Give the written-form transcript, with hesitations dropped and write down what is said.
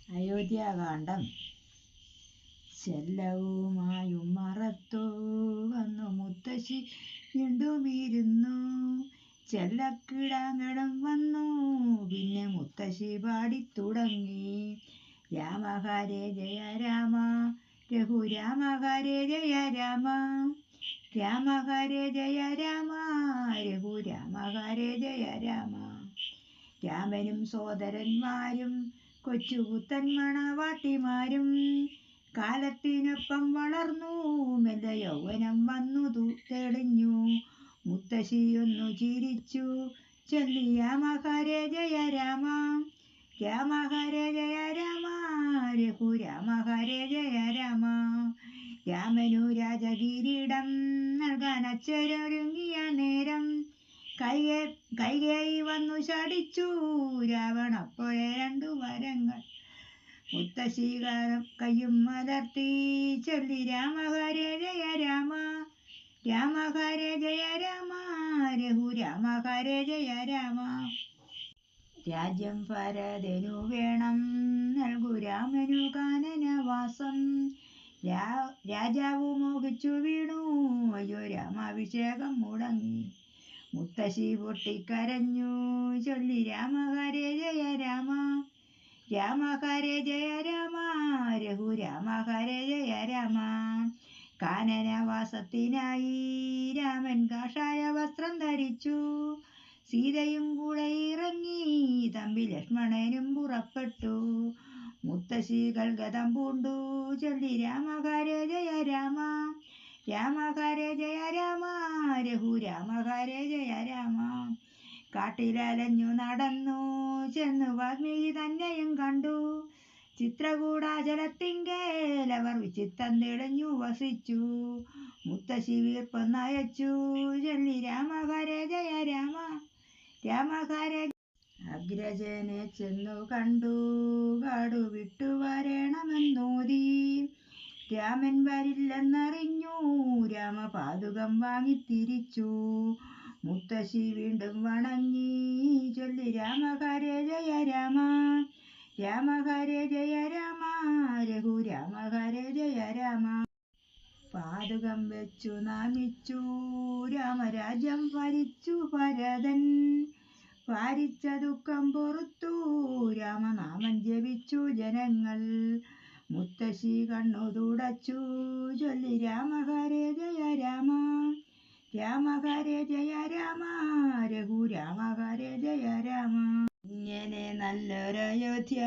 അയോധ്യാകാന്ഡം. ചെല്ലവുമായും മറത്തു വന്നു മുത്തശ്ശി വീണ്ടും ഇരുന്നു. ചെല്ലക്കിടാങ്ങളും വന്നു പിന്നെ മുത്തശ്ശി പാടിത്തുടങ്ങി. രാമ ഹരേ ജയ രാമ രഘുരാമ ഹരേ ജയ രാമ. രാമ ഹരേ ജയ രാമ രഘുരാമ ഹരേ ജയ രാമ. രാമനും സോദരന്മാരും കൊച്ചുപുത്തൻ മണവാട്ടിമാരും കാലത്തിനൊപ്പം വളർന്നു മെല്ലെ യൗവനം വന്നു തെളിഞ്ഞു. മുത്തശ്ശിയൊന്നു ചിരിച്ചു ചൊല്ലി രാമ ഹരേ ജയ രാമ. രാമ ഹരേ ജയ രാമ രഘുരാമ ഹരേ ജയ രാമ. രാമനു രാജകിരീടം നൽകാൻ അച്ഛനൊരുങ്ങിയ നേരം കൈകേയി വന്നു ശടിച്ചു രാവണപ്പോഴേ 2 വരങ്ങൾ. മുത്തശ്ശി കയ്യും മലർത്തി ചൊല്ലി രാമ ഹരേ ജയ രാമ. രാമ ഹരേ ജയ രാമ രഘുരാമ ഹരേ ജയ രാമ. രാജ്യം ഭരതനു വേണം നൽകു രാമനു കാനനവാസം. രാജാവു മോഹിച്ചു വീണു അയ്യോ രാമാഭിഷേകം മുടങ്ങി. മുത്തശ്ശി പൊട്ടിക്കരഞ്ഞു ചൊല്ലി രാമ ഹരേ ജയ രാമ. രാമ ഹരേ ജയ രാമ രഘുരാമ ഹരേ ജയ രാമ. കാനനവാസത്തിനായി രാമൻ കാഷായ വസ്ത്രം ധരിച്ചു. സീതയും കൂടെ ഇറങ്ങി തമ്പി ലക്ഷ്മണനും പുറപ്പെട്ടു. മുത്തശ്ശി ഗദ്ഗതം പൂണ്ടു ചൊല്ലി രാമ ഹരേ ജയ രാമ. രാമ ഹരേ ജയ രാമ രഘുരാമ ഹരേ ജയ രാമ. കാട്ടിലലഞ്ഞു നടന്നു ചെന്നു വാൽമീകി തന്നെയും കണ്ടു. ചിത്രകൂടാചലത്തിങ്കേൽ അവർ വിചിത്തം തെളിഞ്ഞു വസിച്ചു. മുത്തശ്ശി വീർപ്പൊന്നയച്ചു ചൊല്ലി രാമ ഹരേ ജയ രാമ. രാമ ഹരേ. അഗ്രജനെ ചെന്നു കണ്ടു കാടു വിട്ടു വരണമെന്നോതി. രാമൻ വരില്ലെന്നറിഞ്ഞു രാമപാദുകം വാങ്ങിത്തിരിച്ചു. മുത്തശ്ശി വീണ്ടും വണങ്ങി ചൊല്ലി രാമ ഹരേ ജയ രാമ. രാമ ഹരേ ജയ രാമ രഘുരാമ ഹരേ ജയ രാമ. പാദുകം വെച്ചു നാമിച്ചു രാമരാജ്യം ഭരിച്ചു ഭരതൻ. ഭാരിച്ച ദുഃഖം പൊറുത്തു രാമനാമം ജപിച്ചു ജനങ്ങൾ. മുത്തശ്ശി കണ്ണു തുടച്ചു ചൊല്ലി രാമ ഹരേ ജയ രാമ. രാമ ഹരേ ജയ രാമ രഘുരാമ ഹരേ ജയ രാമ. ഇങ്ങനെ നല്ലൊരയോധ്യ